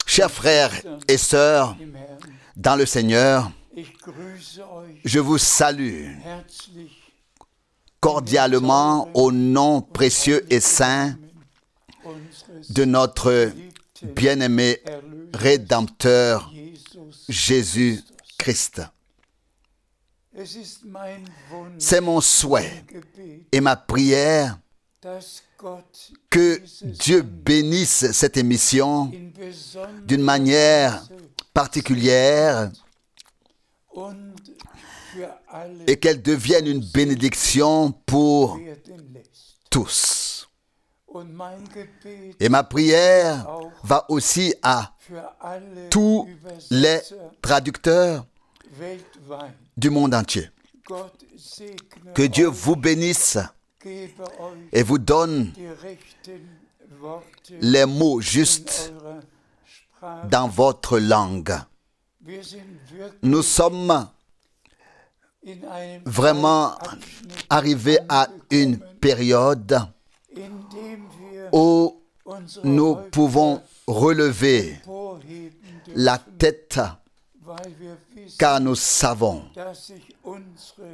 Chers frères et sœurs dans le Seigneur, je vous salue cordialement au nom précieux et saint de notre bien-aimé Rédempteur Jésus-Christ. C'est mon souhait et ma prière que Dieu bénisse cette émission d'une manière particulière et qu'elle devienne une bénédiction pour tous. Et ma prière va aussi à tous les traducteurs du monde entier. Que Dieu vous bénisse et vous donne les mots justes dans votre langue. Nous sommes vraiment arrivés à une période où nous pouvons relever la tête car nous savons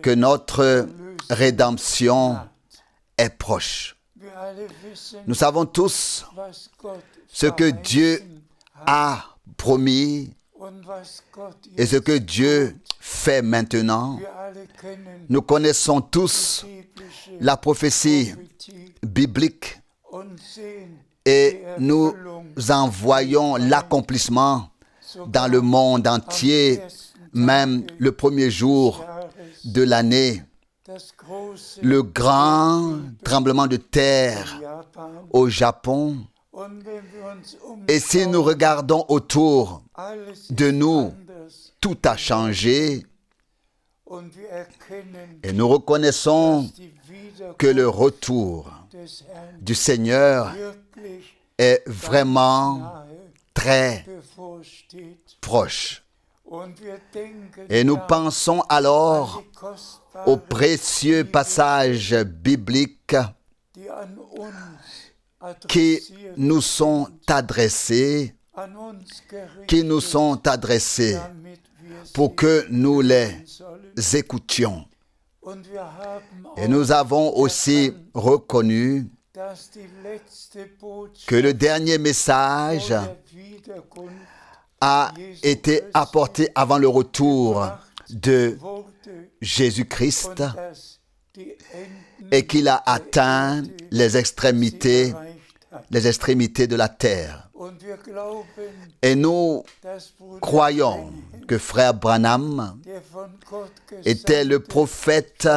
que notre rédemption est proche. Nous savons tous ce que Dieu a promis et ce que Dieu fait maintenant. Nous connaissons tous la prophétie biblique et nous en voyons l'accomplissement dans le monde entier, même le premier jour de l'année. Le grand tremblement de terre au Japon. Et si nous regardons autour de nous, tout a changé. Et nous reconnaissons que le retour du Seigneur est vraiment très proche. Et nous pensons alors aux précieux passages bibliques qui nous sont adressés, pour que nous les écoutions. Et nous avons aussi reconnu que le dernier message a été apporté avant le retour de Jésus-Christ et qu'il a atteint les extrémités de la terre. Et nous croyons que frère Branham était le prophète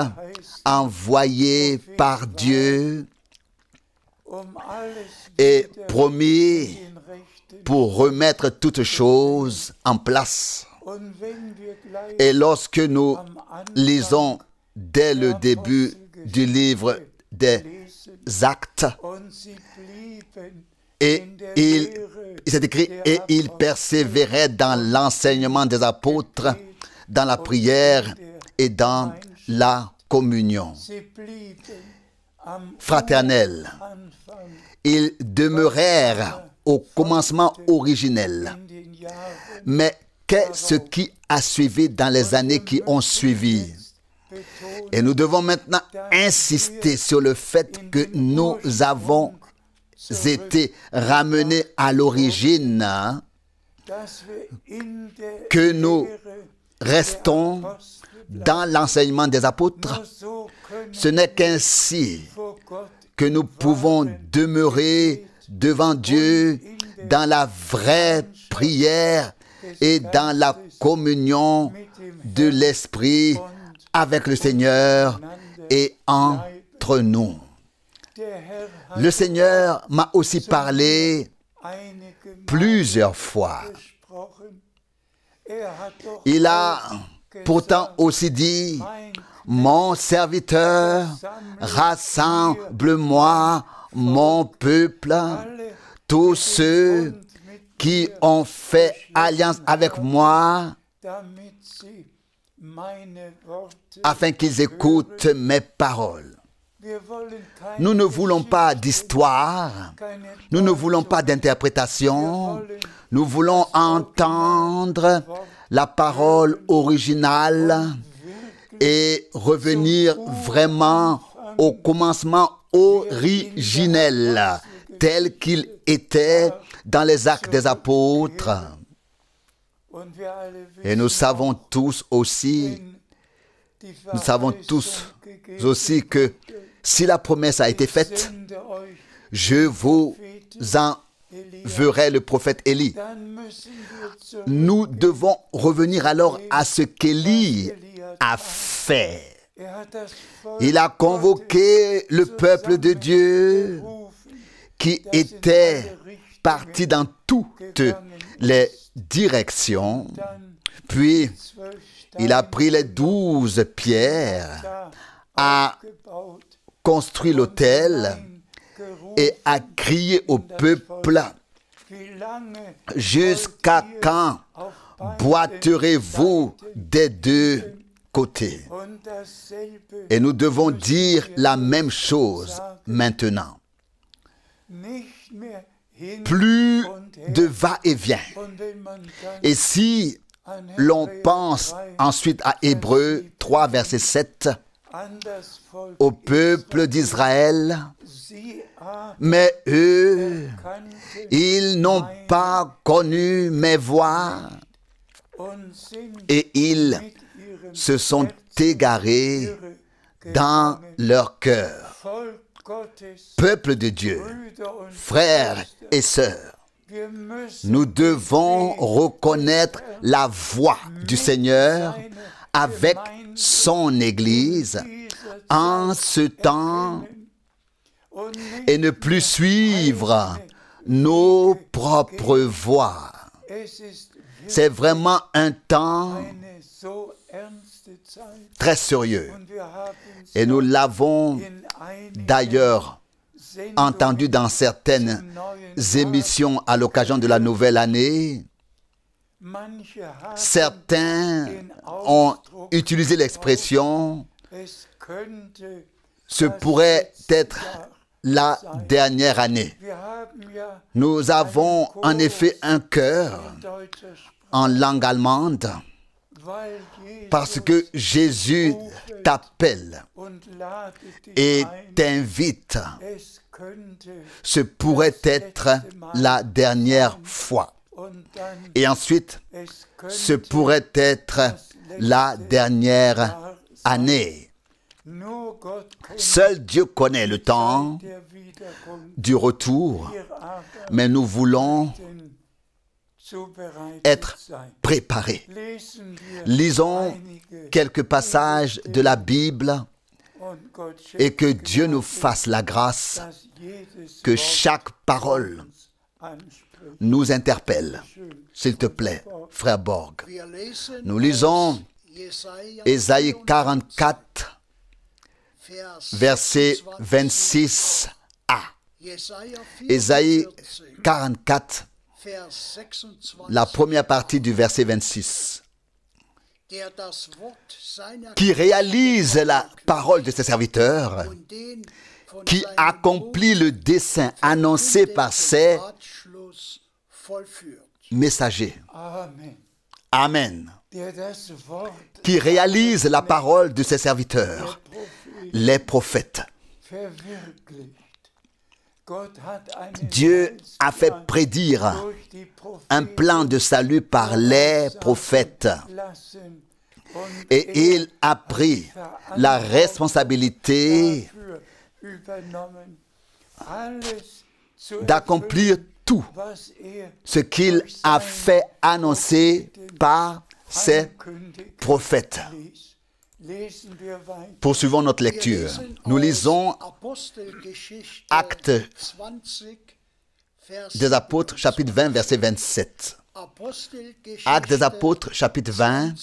envoyé par Dieu et promis pour remettre toutes choses en place. Et lorsque nous lisons dès le début du livre des Actes, et il s'est écrit « Et il persévérait dans l'enseignement des apôtres, dans la prière et dans la communion fraternelle. Ils demeurèrent au commencement originel. Mais qu'est-ce qui a suivi dans les années qui ont suivi? Et nous devons maintenant insister sur le fait que nous avons été ramenés à l'origine, que nous restons dans l'enseignement des apôtres. Ce n'est qu'ainsi que nous pouvons demeurer devant Dieu dans la vraie prière et dans la communion de l'Esprit avec le Seigneur et entre nous. Le Seigneur m'a aussi parlé plusieurs fois. Il a pourtant aussi dit « Mon serviteur, rassemble-moi, mon peuple, tous ceux qui ont fait alliance avec moi, afin qu'ils écoutent mes paroles. » Nous ne voulons pas d'histoire, nous ne voulons pas d'interprétation, nous voulons entendre la parole originale et revenir vraiment au commencement originel, tel qu'il était dans les Actes des Apôtres. Et nous savons tous aussi que si la promesse a été faite, je vous enverrai le prophète Élie. Nous devons revenir alors à ce qu'Élie a fait. Il a convoqué le peuple de Dieu qui était parti dans toutes les directions. Puis, il a pris les 12 pierres, a construit l'autel et a crié au peuple: jusqu'à quand boiterez-vous des deux côtés? Et nous devons dire la même chose maintenant. Plus de va-et-vient. Et si l'on pense ensuite à Hébreux 3, verset 7, au peuple d'Israël, mais eux, ils n'ont pas connu mes voies et ils se sont égarés dans leur cœur. Peuple de Dieu, frères et sœurs, nous devons reconnaître la voix du Seigneur avec son Église en ce temps et ne plus suivre nos propres voies. C'est vraiment un temps très sérieux. Et nous l'avons d'ailleurs entendu dans certaines émissions à l'occasion de la nouvelle année. Certains ont utilisé l'expression « ce pourrait être la dernière année ». Nous avons en effet un cœur en langue allemande parce que Jésus t'appelle et t'invite. Ce pourrait être la dernière fois. Et ensuite, ce pourrait être la dernière année. Seul Dieu connaît le temps du retour, mais nous voulons être préparés. Lisons quelques passages de la Bible et que Dieu nous fasse la grâce que chaque parole nous interpelle. S'il te plaît, frère Borg. Nous lisons Ésaïe 44, verset 26a. Ésaïe 44, la première partie du verset 26. Qui réalise la parole de ses serviteurs, qui accomplit le dessein annoncé par ses messagers. Amen. Qui réalise la parole de ses serviteurs, les prophètes. Dieu a fait prédire un plan de salut par les prophètes. Et il a pris la responsabilité d'accomplir tout ce qu'il a fait annoncer par ses prophètes. Poursuivons notre lecture. Nous lisons Actes des Apôtres, chapitre 20, verset 27. Actes des Apôtres, chapitre 20,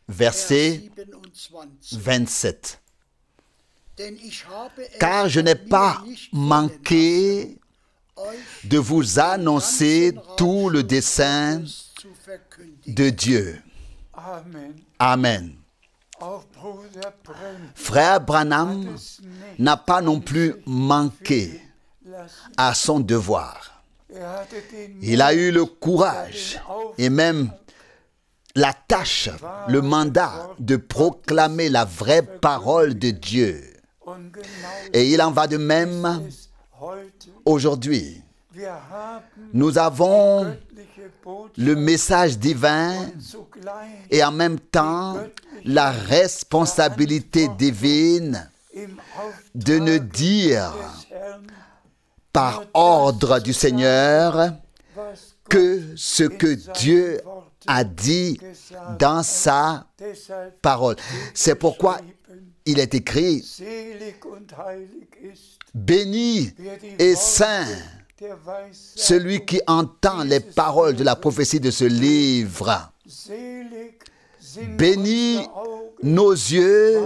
verset 27. Car je n'ai pas manqué de vous annoncer tout le dessein de Dieu. Amen. Frère Branham n'a pas non plus manqué à son devoir. Il a eu le courage et même la tâche, le mandat de proclamer la vraie parole de Dieu. Et il en va de même aujourd'hui. Nous avons le message divin et en même temps la responsabilité divine de ne dire par ordre du Seigneur que ce que Dieu a dit dans sa parole. C'est pourquoi il est écrit: béni et saint celui qui entend les paroles de la prophétie de ce livre. Bénis nos yeux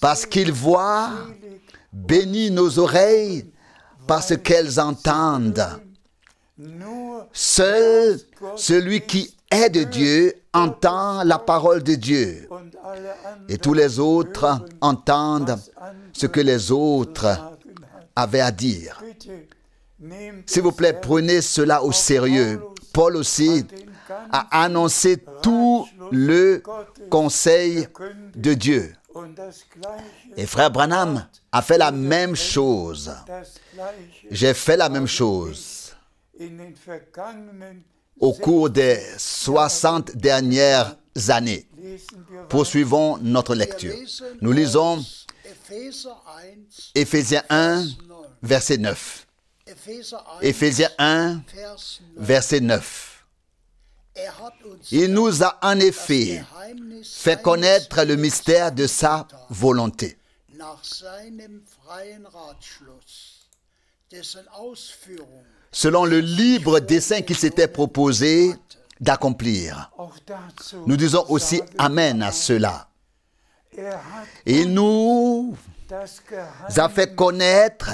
parce qu'ils voient, bénis nos oreilles parce qu'elles entendent. Seul celui qui est de Dieu entend la parole de Dieu. Et tous les autres entendent ce que les autres avaient à dire. S'il vous plaît, prenez cela au sérieux. Paul aussi a annoncé tout le conseil de Dieu. Et frère Branham a fait la même chose. J'ai fait la même chose. Au cours des 60 dernières années. Poursuivons notre lecture. Nous lisons Éphésiens 1, verset 9. Éphésiens 1, verset 9. Il nous a en effet fait connaître le mystère de sa volonté, selon le libre dessein qu'il s'était proposé d'accomplir. Nous disons aussi Amen à cela. Il nous a fait connaître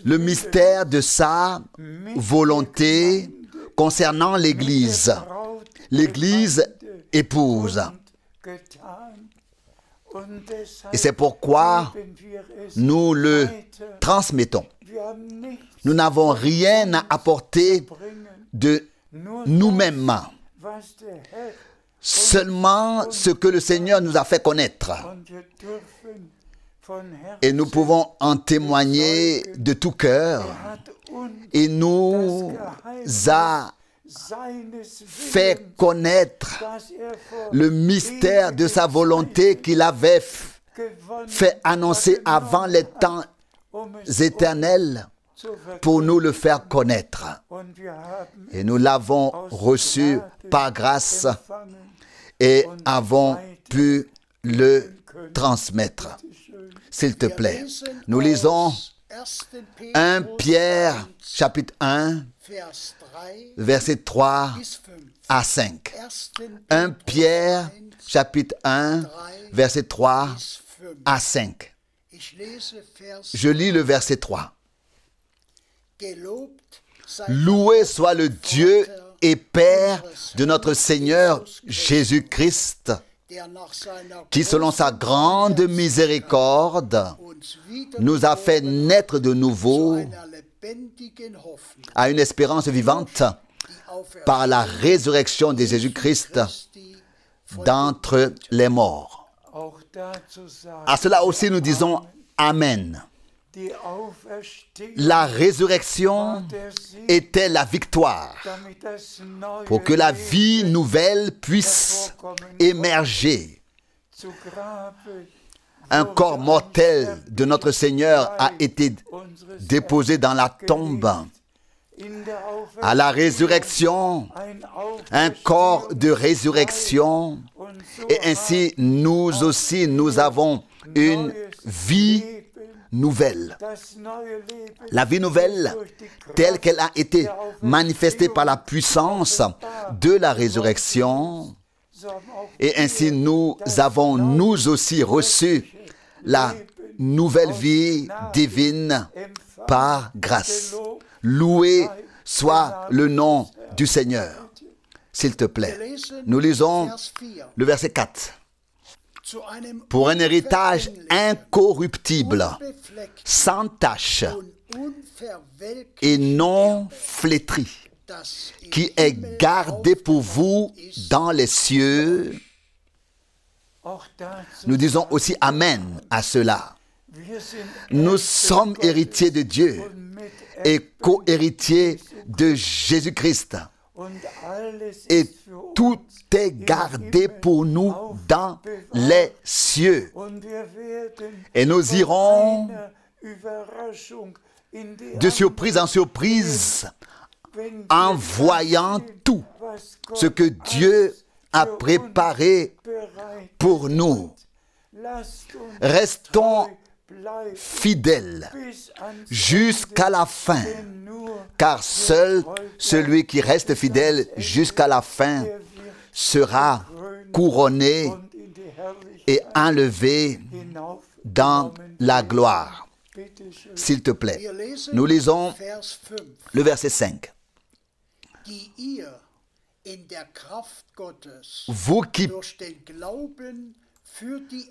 le mystère de sa volonté concernant l'Église, l'Église épouse. Et c'est pourquoi nous le transmettons. Nous n'avons rien à apporter de nous-mêmes, seulement ce que le Seigneur nous a fait connaître. Et nous pouvons en témoigner de tout cœur. Il nous a fait connaître le mystère de sa volonté qu'il avait fait annoncer avant les temps éternels pour nous le faire connaître. Et nous l'avons reçu par grâce et avons pu le transmettre. S'il te plaît, nous lisons 1 Pierre, chapitre 1, versets 3 à 5. 1 Pierre, chapitre 1, versets 3 à 5. Je lis le verset 3. Loué soit le Dieu et Père de notre Seigneur Jésus-Christ, qui, selon sa grande miséricorde, nous a fait naître de nouveau à une espérance vivante par la résurrection de Jésus-Christ d'entre les morts. À cela aussi nous disons Amen. La résurrection était la victoire pour que la vie nouvelle puisse émerger. Un corps mortel de notre Seigneur a été déposé dans la tombe. À la résurrection, un corps de résurrection. Et ainsi, nous aussi, nous avons une vie nouvelle. La vie nouvelle, telle qu'elle a été manifestée par la puissance de la résurrection. Et ainsi, nous avons, nous aussi, reçu la nouvelle vie divine par grâce. Loué soit le nom du Seigneur. S'il te plaît, nous lisons le verset 4. pour un héritage incorruptible, sans tache et non flétri, qui est gardé pour vous dans les cieux. Nous disons aussi Amen à cela. Nous sommes héritiers de Dieu et co-héritiers de Jésus-Christ. Et tout est gardé pour nous dans les cieux. Et nous irons de surprise en surprise en voyant tout ce que Dieu a préparé pour nous. Restons fidèles jusqu'à la fin, car seul celui qui reste fidèle jusqu'à la fin sera couronné et enlevé dans la gloire. S'il te plaît, nous lisons le verset 5. Vous qui,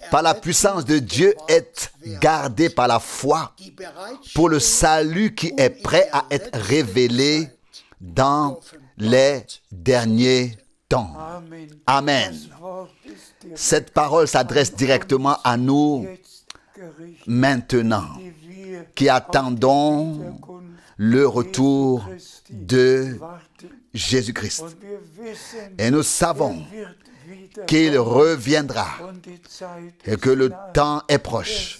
par la puissance de Dieu, êtes gardés par la foi pour le salut qui est prêt à être révélé dans les derniers temps. Amen. Cette parole s'adresse directement à nous maintenant, qui attendons le retour de Jésus-Christ. Et nous savons qu'il reviendra et que le temps est proche.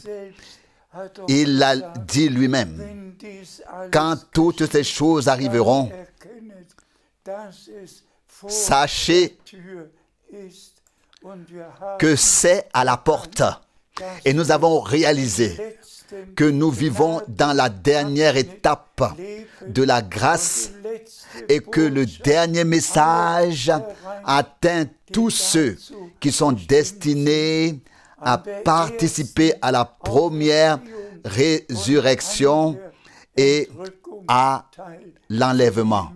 Il l'a dit lui-même. Quand toutes ces choses arriveront, sachez que c'est à la porte. Et nous avons réalisé que nous vivons dans la dernière étape de la grâce et que le dernier message atteint tous ceux qui sont destinés à participer à la première résurrection et à l'enlèvement.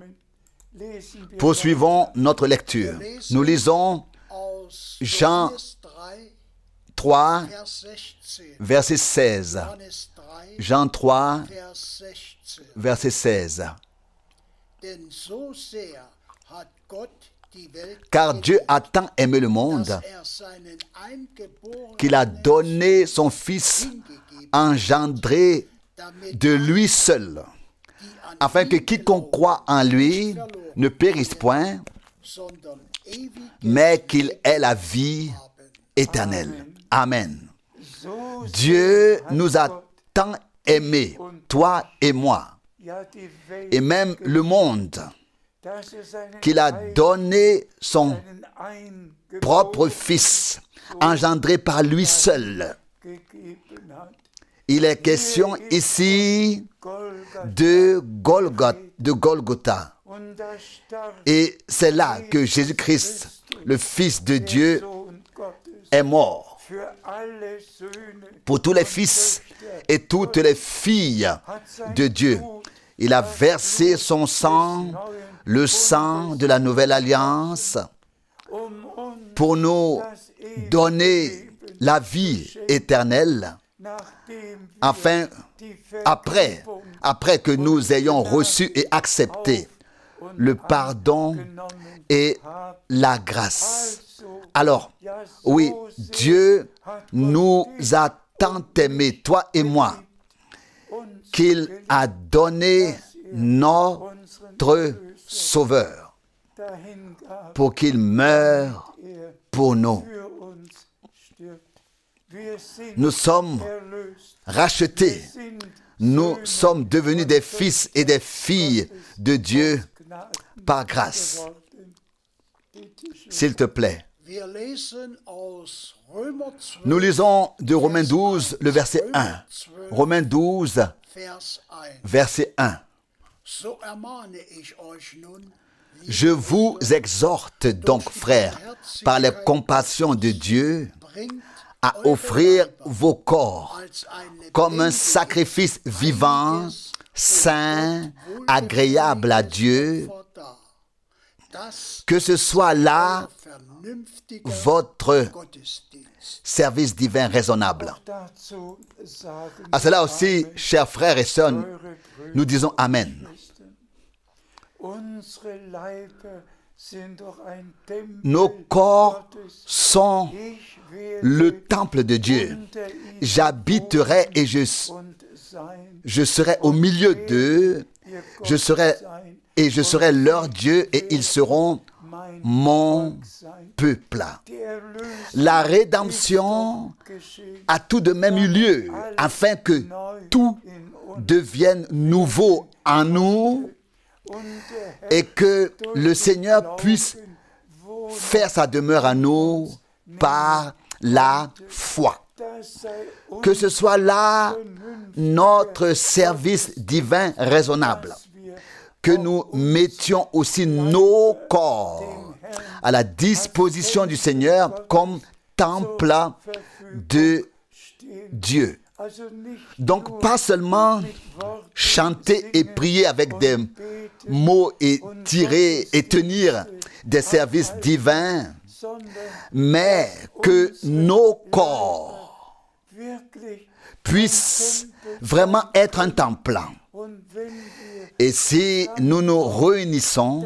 Poursuivons notre lecture. Nous lisons Jean 3, verset 16. Jean 3, verset 16. Car Dieu a tant aimé le monde qu'il a donné son Fils engendré de lui seul, afin que quiconque croit en lui ne périsse point, mais qu'il ait la vie éternelle. Amen. Dieu nous a tant aimés, toi et moi, et même le monde, qu'il a donné son propre Fils, engendré par lui seul. Il est question ici de Golgotha. Et c'est là que Jésus-Christ, le Fils de Dieu, est mort. Pour tous les fils et toutes les filles de Dieu. Il a versé son sang, le sang de la nouvelle alliance, pour nous donner la vie éternelle, afin, après que nous ayons reçu et accepté le pardon et la grâce. Alors, oui, Dieu nous a tant aimés, toi et moi, qu'il a donné notre Sauveur pour qu'il meure pour nous. Nous sommes rachetés. Nous sommes devenus des fils et des filles de Dieu par grâce. S'il te plaît. Nous lisons de Romains 12, le verset 1. Romains 12, verset 1. Je vous exhorte donc, frères, par les compassions de Dieu, à offrir vos corps comme un sacrifice vivant, saint, agréable à Dieu. que ce soit là votre service divin raisonnable. À cela aussi, chers frères et sœurs, nous disons Amen. Nos corps sont le temple de Dieu. J'habiterai et je serai au milieu d'eux. Je serai leur Dieu et ils seront mon peuple. La rédemption a tout de même eu lieu afin que tout devienne nouveau en nous et que le Seigneur puisse faire sa demeure à nous par la foi. Que ce soit là notre service divin raisonnable, que nous mettions aussi nos corps à la disposition du Seigneur comme temple de Dieu. Donc, pas seulement chanter et prier avec des mots et tirer et tenir des services divins, mais que nos corps puissent vraiment être un temple. Et si nous nous réunissons,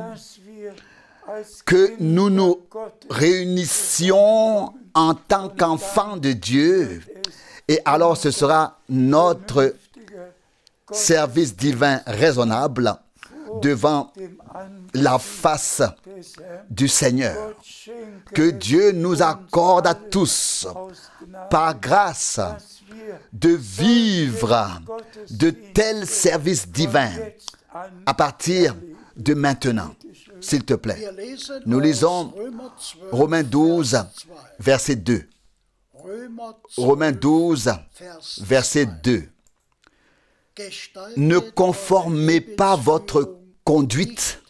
que nous nous réunissions en tant qu'enfants de Dieu, et alors ce sera notre service divin raisonnable devant la face du Seigneur. Que Dieu nous accorde à tous, par grâce, de vivre de tels services divins à partir de maintenant. S'il te plaît. Nous lisons Romains 12, verset 2. Romains 12, verset 2. Ne conformez pas votre conduite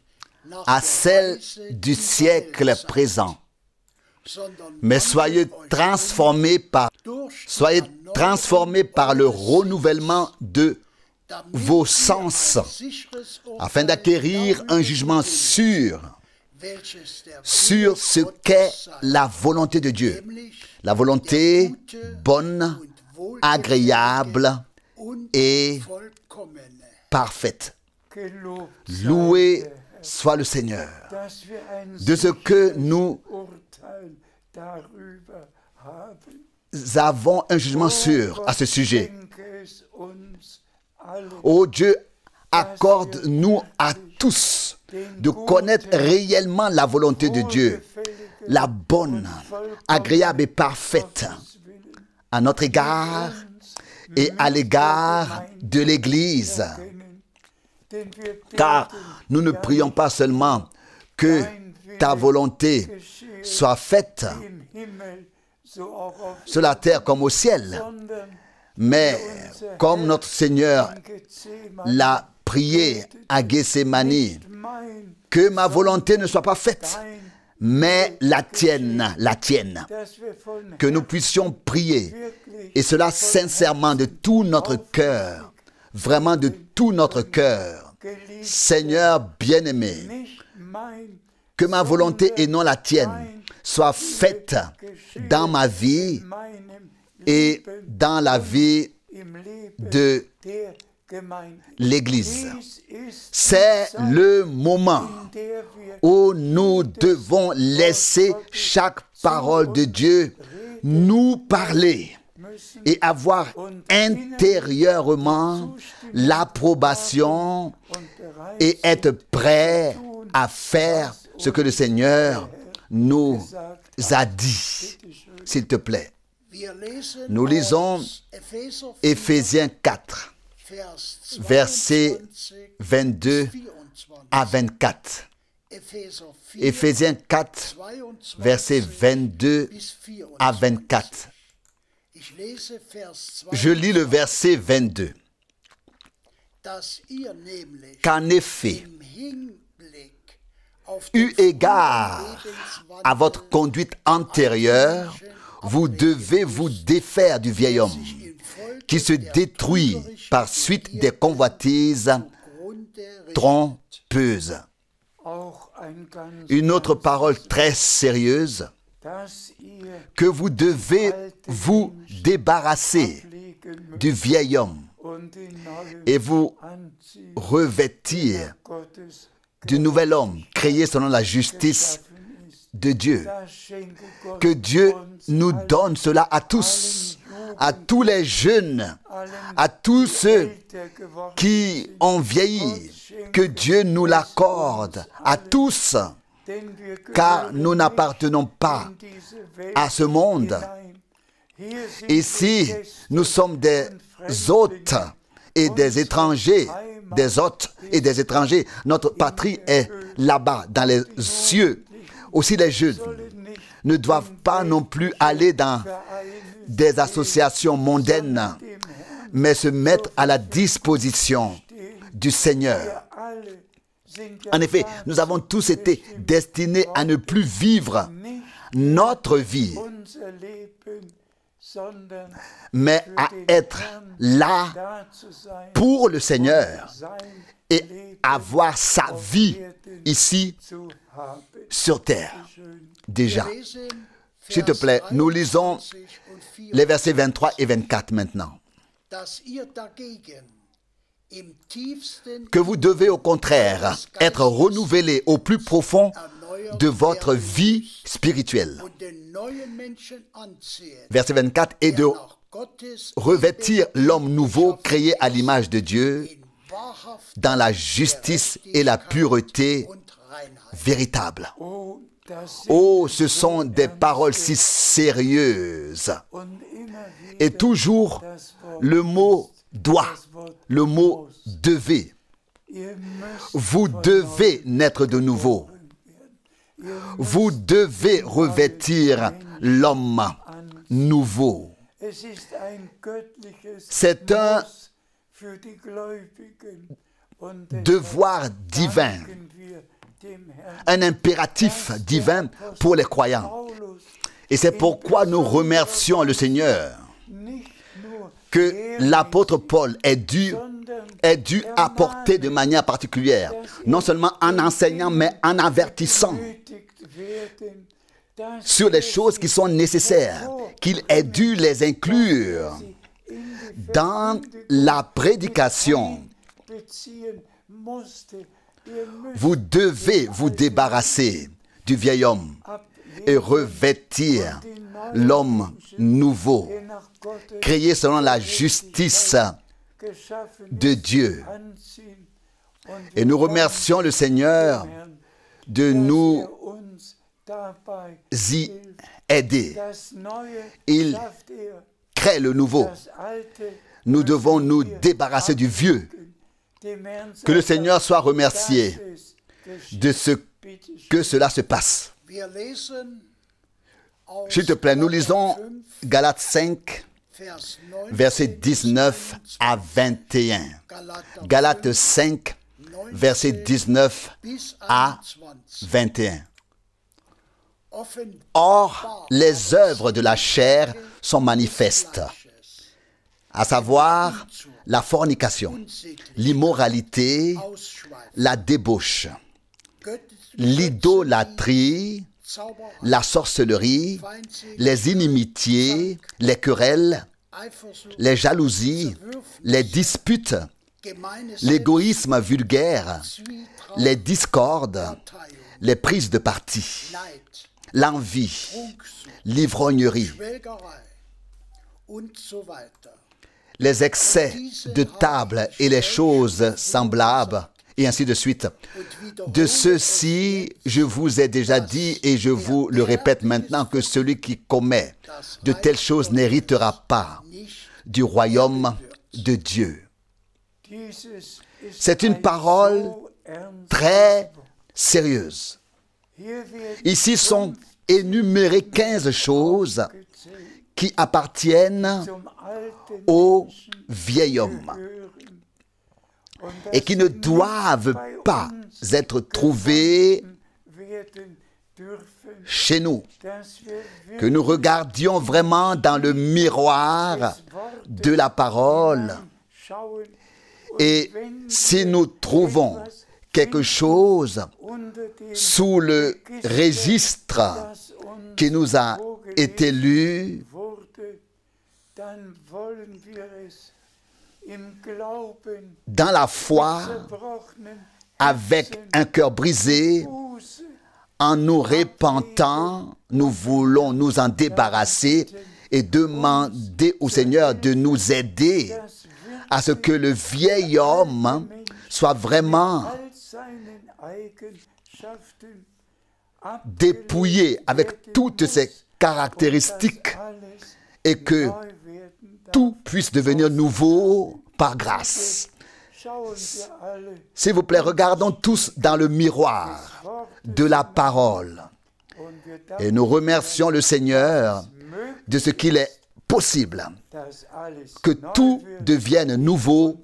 à celle du siècle présent, mais soyez transformés par le renouvellement de vos sens, afin d'acquérir un jugement sûr sur ce qu'est la volonté de Dieu, la volonté bonne, agréable et parfaite. Loué soit le Seigneur de ce que nous avons un jugement sûr à ce sujet. Ô Dieu, accorde-nous à tous de connaître réellement la volonté de Dieu, la bonne, agréable et parfaite à notre égard et à l'égard de l'Église. Car nous ne prions pas seulement que ta volonté soit faite sur la terre comme au ciel, mais comme notre Seigneur l'a prié à Gethsémani, que ma volonté ne soit pas faite, mais la tienne, que nous puissions prier, et cela sincèrement de tout notre cœur, vraiment de tout notre cœur. Seigneur bien-aimé, que ma volonté et non la tienne soit faite dans ma vie et dans la vie de l'Église. C'est le moment où nous devons laisser chaque parole de Dieu nous parler et avoir intérieurement l'approbation et être prêt à faire ce que le Seigneur nous a dit. S'il te plaît. Nous lisons Éphésiens 4, versets 22 à 24. Éphésiens 4, versets 22 à 24. Je lis le verset 22. Qu'en effet, eu égard à votre conduite antérieure, vous devez vous défaire du vieil homme qui se détruit par suite des convoitises trompeuses. une autre parole très sérieuse, que vous devez vous débarrasser du vieil homme et vous revêtir du nouvel homme créé selon la justice de Dieu. Que Dieu nous donne cela à tous les jeunes, à tous ceux qui ont vieilli, que Dieu nous l'accorde à tous, car nous n'appartenons pas à ce monde. Ici, nous sommes des hôtes et des étrangers, des hôtes et des étrangers. Notre patrie est là-bas, dans les cieux. Aussi les jeunes ne doivent pas non plus aller dans des associations mondaines, mais se mettre à la disposition du Seigneur. En effet, nous avons tous été destinés à ne plus vivre notre vie, mais à être là pour le Seigneur et avoir sa vie ici sur terre. Déjà, s'il te plaît, nous lisons les versets 23 et 24 maintenant. Que vous devez au contraire être renouvelés au plus profond de votre vie spirituelle. Verset 24, et de revêtir l'homme nouveau créé à l'image de Dieu dans la justice et la pureté véritable. Oh, ce sont des paroles si sérieuses. Et toujours le mot doit, le mot devez. Vous devez naître de nouveau. Vous devez revêtir l'homme nouveau. C'est un devoir divin, un impératif divin pour les croyants. Et c'est pourquoi nous remercions le Seigneur que l'apôtre Paul ait dû apporter de manière particulière, non seulement en enseignant, mais en avertissant sur les choses qui sont nécessaires, qu'il ait dû les inclure dans la prédication. Vous devez vous débarrasser du vieil homme et revêtir l'homme nouveau, créé selon la justice de Dieu. Et nous remercions le Seigneur de nous y aider. Il crée le nouveau. Nous devons nous débarrasser du vieux. Que le Seigneur soit remercié de ce que cela se passe. S'il te plaît, nous lisons Galates 5, versets 19 à 21. Galates 5, versets 19 à 21. Or, les œuvres de la chair sont manifestes, à savoir la fornication, l'immoralité, la débauche, l'idolâtrie, la sorcellerie, les inimitiés, les querelles, les jalousies, les disputes, l'égoïsme vulgaire, les discordes, les prises de parti, l'envie, l'ivrognerie, les excès de table et les choses semblables, et ainsi de suite. De ceci, je vous ai déjà dit et je vous le répète maintenant que celui qui commet de telles choses n'héritera pas du royaume de Dieu. C'est une parole très sérieuse. Ici sont énumérées 15 choses qui appartiennent au vieil homme et qui ne doivent pas être trouvées chez nous. Que nous regardions vraiment dans le miroir de la parole et si nous trouvons quelque chose sous le registre qui nous a été lu, dans la foi, avec un cœur brisé, en nous repentant, nous voulons nous en débarrasser et demander au Seigneur de nous aider à ce que le vieil homme soit vraiment dépouillé avec toutes ses caractéristiques et que tout puisse devenir nouveau par grâce. S'il vous plaît, regardons tous dans le miroir de la parole et nous remercions le Seigneur de ce qu'il est possible que tout devienne nouveau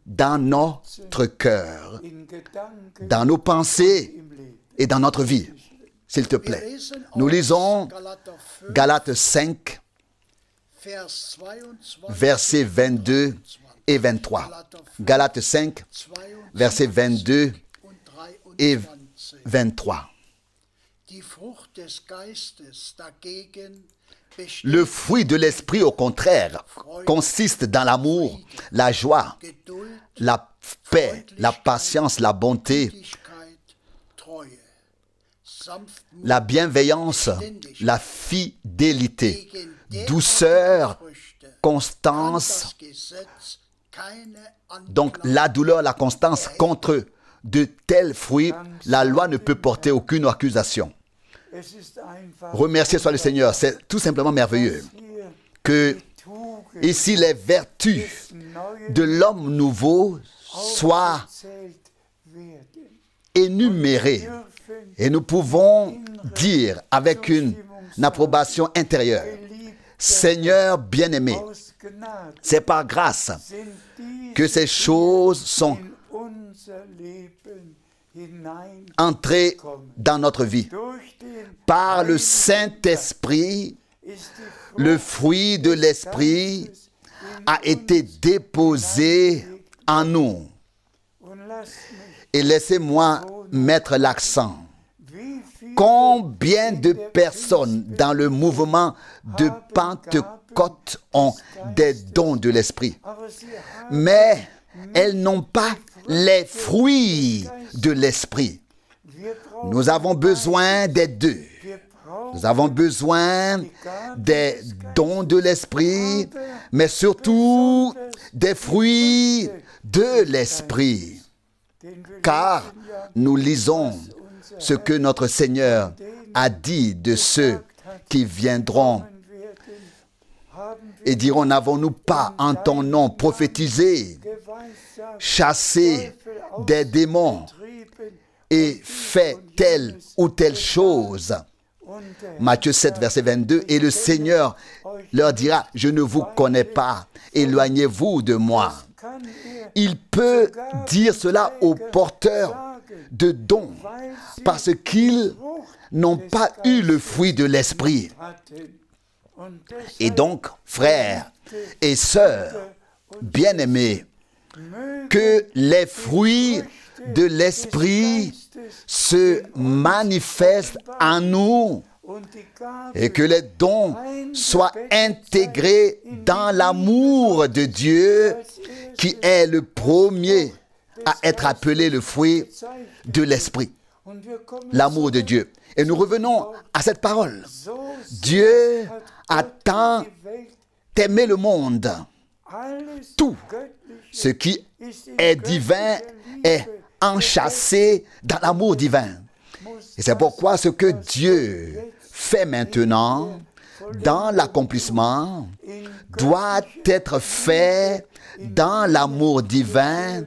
dans notre cœur, dans nos pensées et dans notre vie. S'il te plaît, nous lisons Galates 5, versets 22 et 23. Galates 5, versets 22 et 23. Le fruit de l'esprit, au contraire, consiste dans l'amour, la joie, la paix, la patience, la bonté, la bienveillance, la fidélité, douceur, constance. Donc la douleur, la constance, contre de tels fruits, la loi ne peut porter aucune accusation. Remercié soit le Seigneur, c'est tout simplement merveilleux que ici les vertus de l'homme nouveau soient énumérées et nous pouvons dire avec une approbation intérieure: Seigneur bien-aimé, c'est par grâce que ces choses sont entrées dans notre vie. Par le Saint-Esprit, le fruit de l'Esprit a été déposé en nous. Et laissez-moi mettre l'accent. Combien de personnes dans le mouvement de Pentecôte ont des dons de l'Esprit, mais elles n'ont pas les fruits de l'Esprit. Nous avons besoin des deux. Nous avons besoin des dons de l'Esprit, mais surtout des fruits de l'Esprit. Car nous lisons ce que notre Seigneur a dit de ceux qui viendront et diront: n'avons-nous pas en ton nom prophétisé, chassé des démons et fait telle ou telle chose? Matthieu 7, verset 22. Et le Seigneur leur dira: je ne vous connais pas, éloignez-vous de moi. Il peut dire cela aux porteurs de dons parce qu'ils n'ont pas eu le fruit de l'Esprit. Et donc, frères et sœurs bien-aimés, que les fruits de l'Esprit se manifestent en nous et que les dons soient intégrés dans l'amour de Dieu qui est le premier à être appelé le fruit de l'Esprit. L'amour de Dieu. Et nous revenons à cette parole. Dieu a tant aimé le monde. Tout ce qui est divin est enchâssé dans l'amour divin. Et c'est pourquoi ce que Dieu fait maintenant dans l'accomplissement doit être fait dans l'amour divin,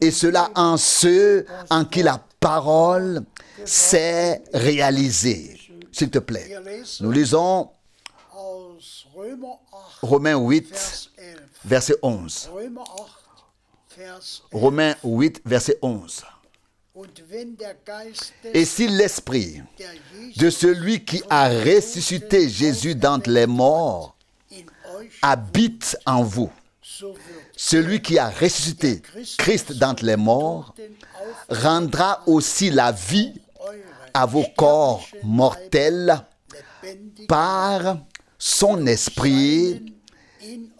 et cela en ceux en qui la parole s'est réalisée. S'il te plaît, nous lisons Romains 8, verset 11. Romains 8, verset 11. Et si l'esprit de celui qui a ressuscité Jésus d'entre les morts habite en vous, celui qui a ressuscité Christ d'entre les morts rendra aussi la vie à vos corps mortels par son esprit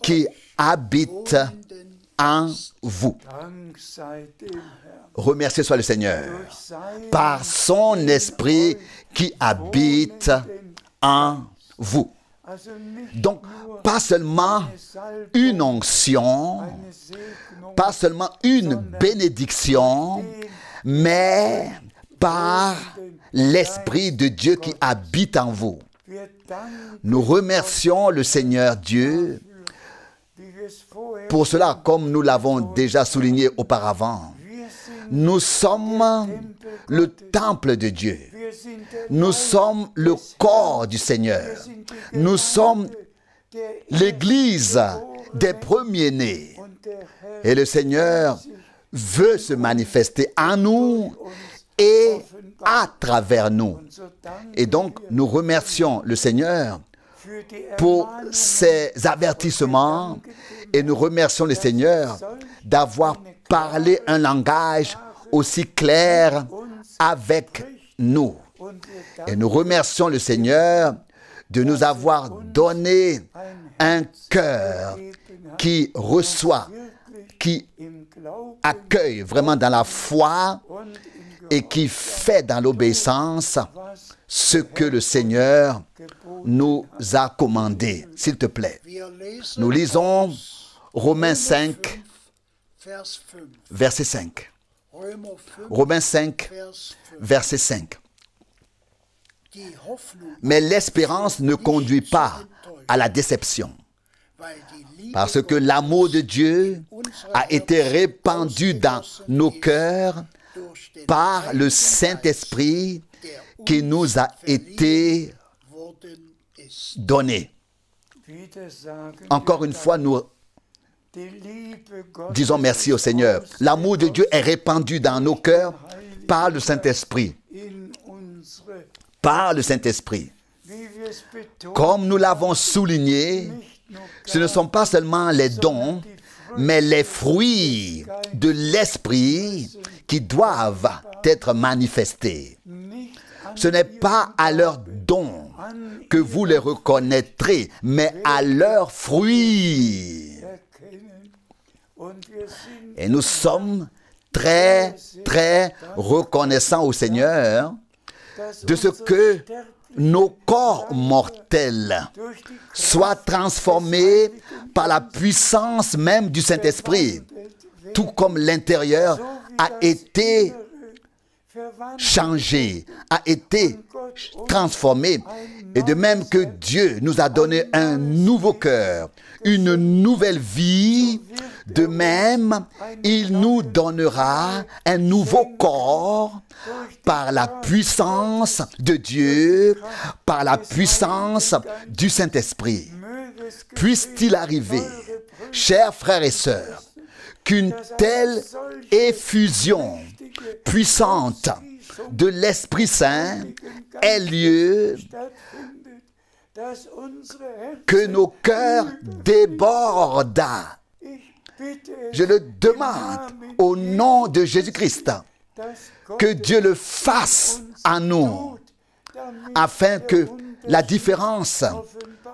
qui habite en vous. Remercié soit le Seigneur. Par son esprit qui habite en vous. Donc, pas seulement une onction, pas seulement une bénédiction, mais par l'Esprit de Dieu qui habite en vous. Nous remercions le Seigneur Dieu pour cela, comme nous l'avons déjà souligné auparavant. Nous sommes le temple de Dieu. Nous sommes le corps du Seigneur. Nous sommes l'Église des premiers-nés. Et le Seigneur veut se manifester en nous et à travers nous. Et donc, nous remercions le Seigneur pour ces avertissements et nous remercions le Seigneur d'avoir parlé un langage aussi clair avec nous. Et nous remercions le Seigneur de nous avoir donné un cœur qui reçoit, qui accueille vraiment dans la foi et qui fait dans l'obéissance ce que le Seigneur nous a commandé. S'il te plaît, nous lisons Romains 5, verset 5. Romains 5, verset 5. Mais l'espérance ne conduit pas à la déception, parce que l'amour de Dieu a été répandu dans nos cœurs par le Saint-Esprit qui nous a été donné. Encore une fois, nous disons merci au Seigneur. L'amour de Dieu est répandu dans nos cœurs par le Saint-Esprit. Par le Saint-Esprit. Comme nous l'avons souligné, ce ne sont pas seulement les dons, mais les fruits de l'Esprit qui doivent être manifestés. Ce n'est pas à leurs dons que vous les reconnaîtrez, mais à leurs fruits. Et nous sommes très, très reconnaissants au Seigneur de ce que nos corps mortels soient transformés par la puissance même du Saint-Esprit, tout comme l'intérieur a été changé, a été transformé, et de même que Dieu nous a donné un nouveau cœur, une nouvelle vie, de même, il nous donnera un nouveau corps par la puissance de Dieu, par la puissance du Saint-Esprit. Puisse-t-il arriver, chers frères et sœurs, qu'une telle effusion puissante de l'Esprit Saint ait lieu, que nos cœurs débordent. Je le demande au nom de Jésus-Christ, que Dieu le fasse en nous, afin que la différence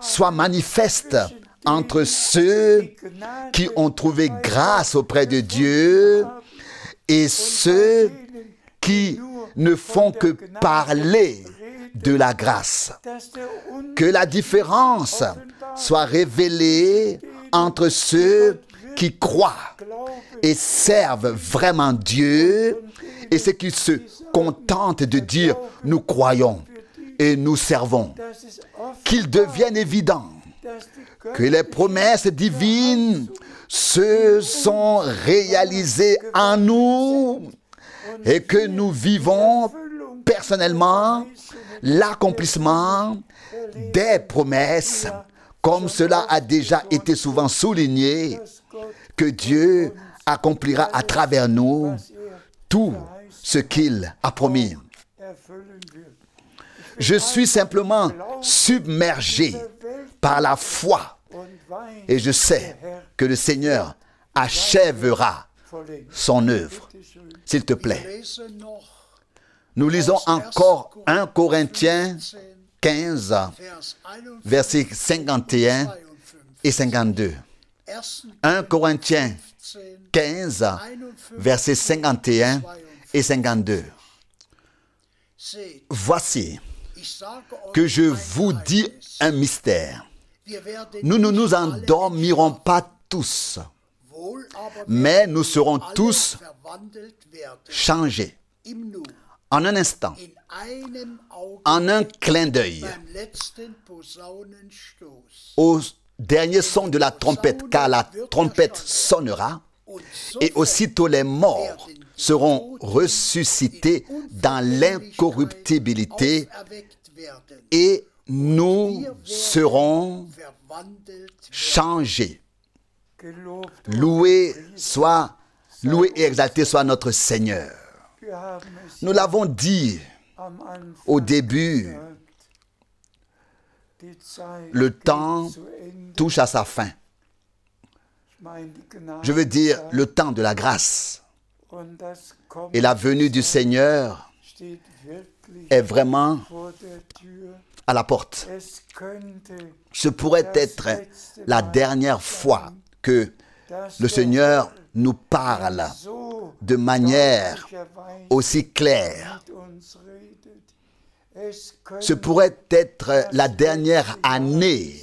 soit manifeste entre ceux qui ont trouvé grâce auprès de Dieu et ceux qui ne font que parler de la grâce. Que la différence soit révélée entre ceux qui croient et servent vraiment Dieu et ceux qui se contentent de dire « nous croyons et nous servons ». Qu'il devienne évident que les promesses divines se sont réalisées en nous et que nous vivons personnellement l'accomplissement des promesses, comme cela a déjà été souvent souligné, que Dieu accomplira à travers nous tout ce qu'il a promis. Je suis simplement submergé par la foi et je sais que le Seigneur achèvera son œuvre. S'il te plaît. Nous lisons encore 1 Corinthiens 15, versets 51 et 52. 1 Corinthiens 15, versets 51 et 52. Voici que je vous dis un mystère. Nous ne nous endormirons pas tous, mais nous serons tous changés en un instant, en un clin d'œil, au dernier son de la trompette, car la trompette sonnera, et aussitôt les morts seront ressuscités dans l'incorruptibilité, et nous serons changés. Loué et exalté soit notre Seigneur. Nous l'avons dit au début, le temps touche à sa fin. Je veux dire le temps de la grâce. Et la venue du Seigneur est vraiment à la porte. Ce pourrait être la dernière fois que le Seigneur nous parle de manière aussi claire. Ce pourrait être la dernière année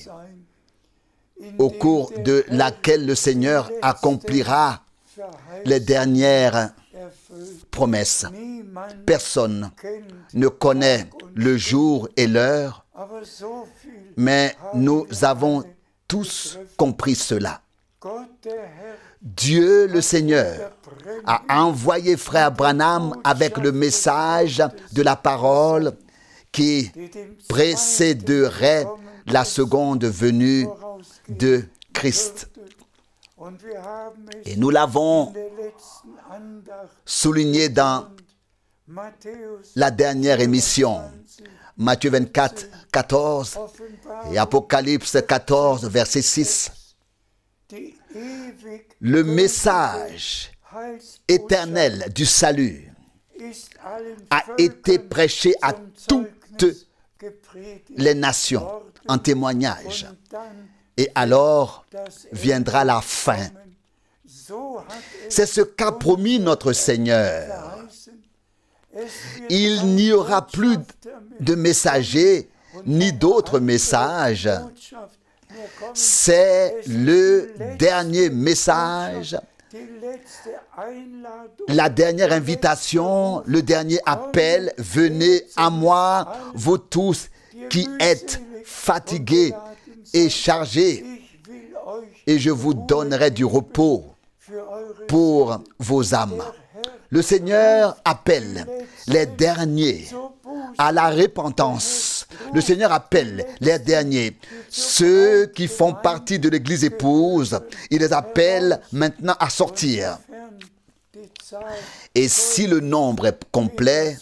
au cours de laquelle le Seigneur accomplira les dernières promesses. Personne ne connaît le jour et l'heure, mais nous avons tous compris cela. Dieu le Seigneur a envoyé frère Branham avec le message de la parole qui précéderait la seconde venue de Christ. Et nous l'avons souligné dans la dernière émission, Matthieu 24, 14 et Apocalypse 14, verset 6. Le message éternel du salut a été prêché à toutes les nations en témoignage. Et alors viendra la fin. C'est ce qu'a promis notre Seigneur. Il n'y aura plus de messagers ni d'autres messages. C'est le dernier message, la dernière invitation, le dernier appel. Venez à moi, vous tous qui êtes fatigués et chargés, et je vous donnerai du repos pour vos âmes. Le Seigneur appelle les derniers à la repentance. Le Seigneur appelle les derniers, ceux qui font partie de l'Église épouse. Il les appelle maintenant à sortir. Et si le nombre est complet,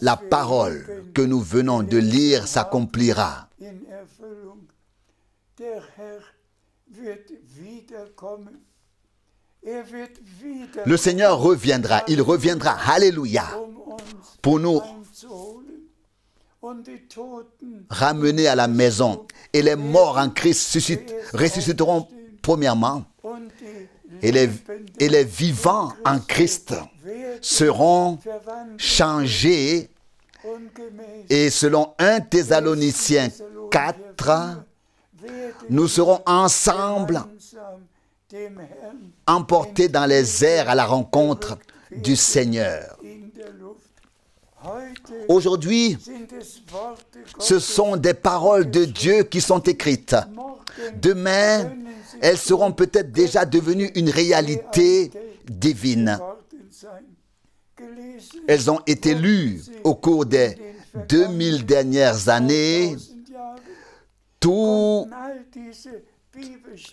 la parole que nous venons de lire s'accomplira. Le Seigneur reviendra, il reviendra, alléluia, pour nous ramener à la maison. Et les morts en Christ ressusciteront premièrement. Et les vivants en Christ seront changés. Et selon 1 Thessaloniciens 4, nous serons ensemble emportés dans les airs à la rencontre du Seigneur. Aujourd'hui, ce sont des paroles de Dieu qui sont écrites. Demain, elles seront peut-être déjà devenues une réalité divine. Elles ont été lues au cours des 2000 dernières années. Tous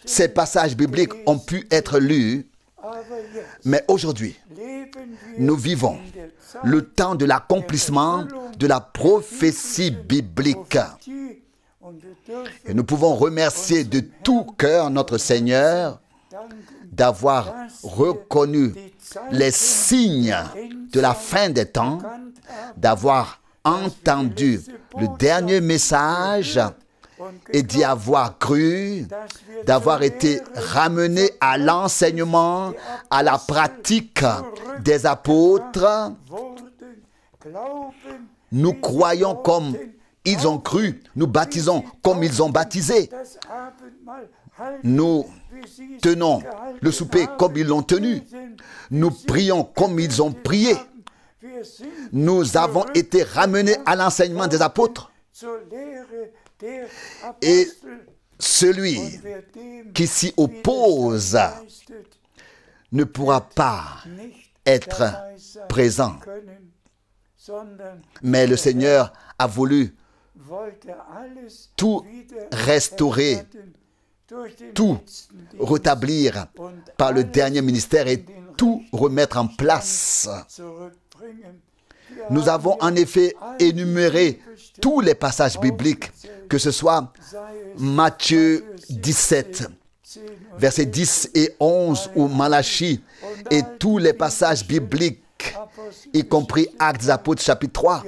ces passages bibliques ont pu être lus, mais aujourd'hui, nous vivons le temps de l'accomplissement de la prophétie biblique. Et nous pouvons remercier de tout cœur notre Seigneur d'avoir reconnu les signes de la fin des temps, d'avoir entendu le dernier message et d'y avoir cru, d'avoir été ramené à l'enseignement, à la pratique des apôtres. Nous croyons comme ils ont cru, nous baptisons comme ils ont baptisé. Nous tenons le souper comme ils l'ont tenu. Nous prions comme ils ont prié. Nous avons été ramenés à l'enseignement des apôtres. Et celui qui s'y oppose ne pourra pas être présent. Mais le Seigneur a voulu tout restaurer, tout rétablir par le dernier ministère et tout remettre en place. Nous avons en effet énuméré tous les passages bibliques, que ce soit Matthieu 17, versets 10 et 11, ou Malachie, et tous les passages bibliques, y compris Actes des Apôtres, chapitre 3.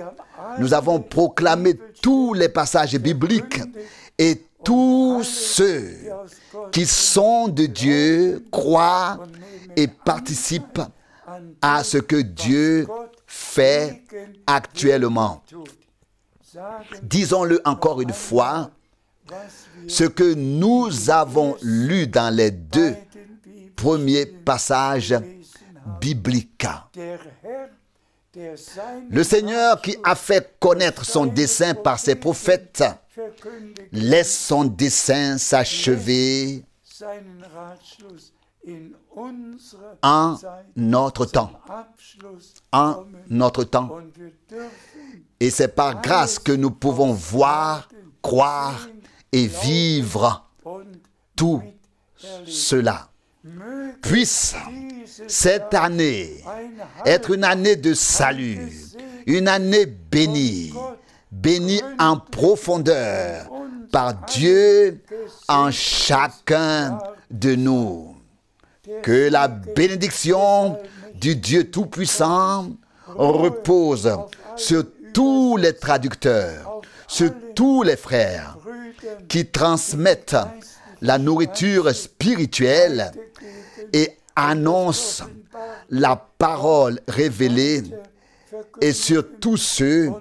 Nous avons proclamé tous les passages bibliques, et tous ceux qui sont de Dieu croient et participent à ce que Dieu fait actuellement. Disons-le encore une fois, ce que nous avons lu dans les deux premiers passages bibliques. Le Seigneur qui a fait connaître son dessein par ses prophètes laisse son dessein s'achever en notre temps. En notre temps. Et c'est par grâce que nous pouvons voir, croire et vivre tout cela. Puisse cette année être une année de salut, une année bénie, bénie en profondeur par Dieu en chacun de nous. Que la bénédiction du Dieu Tout-Puissant repose sur tous les traducteurs, sur tous les frères qui transmettent la nourriture spirituelle et annoncent la parole révélée, et sur tous ceux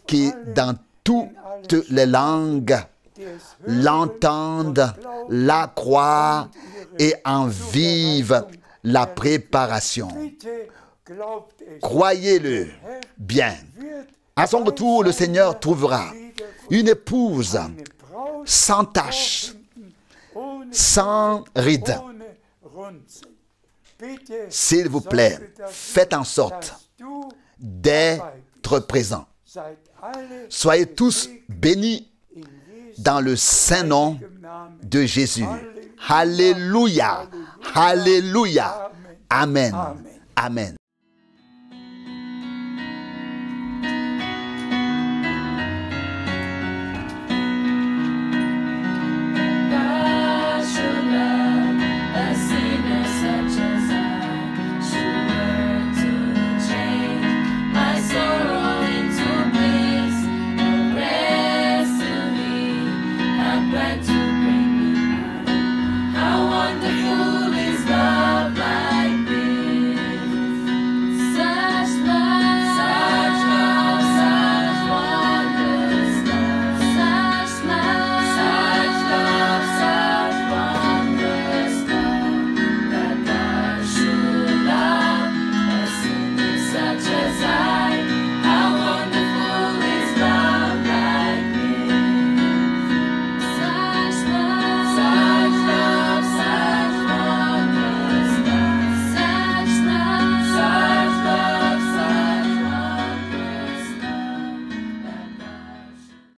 qui, dans toutes les langues, l'entendent, la croient et en vivent la préparation. Croyez-le bien. À son retour, le Seigneur trouvera une épouse sans tache, sans ride. S'il vous plaît, faites en sorte d'être présents. Soyez tous bénis dans le saint nom de Jésus. Alléluia. Alléluia. Amen. Amen.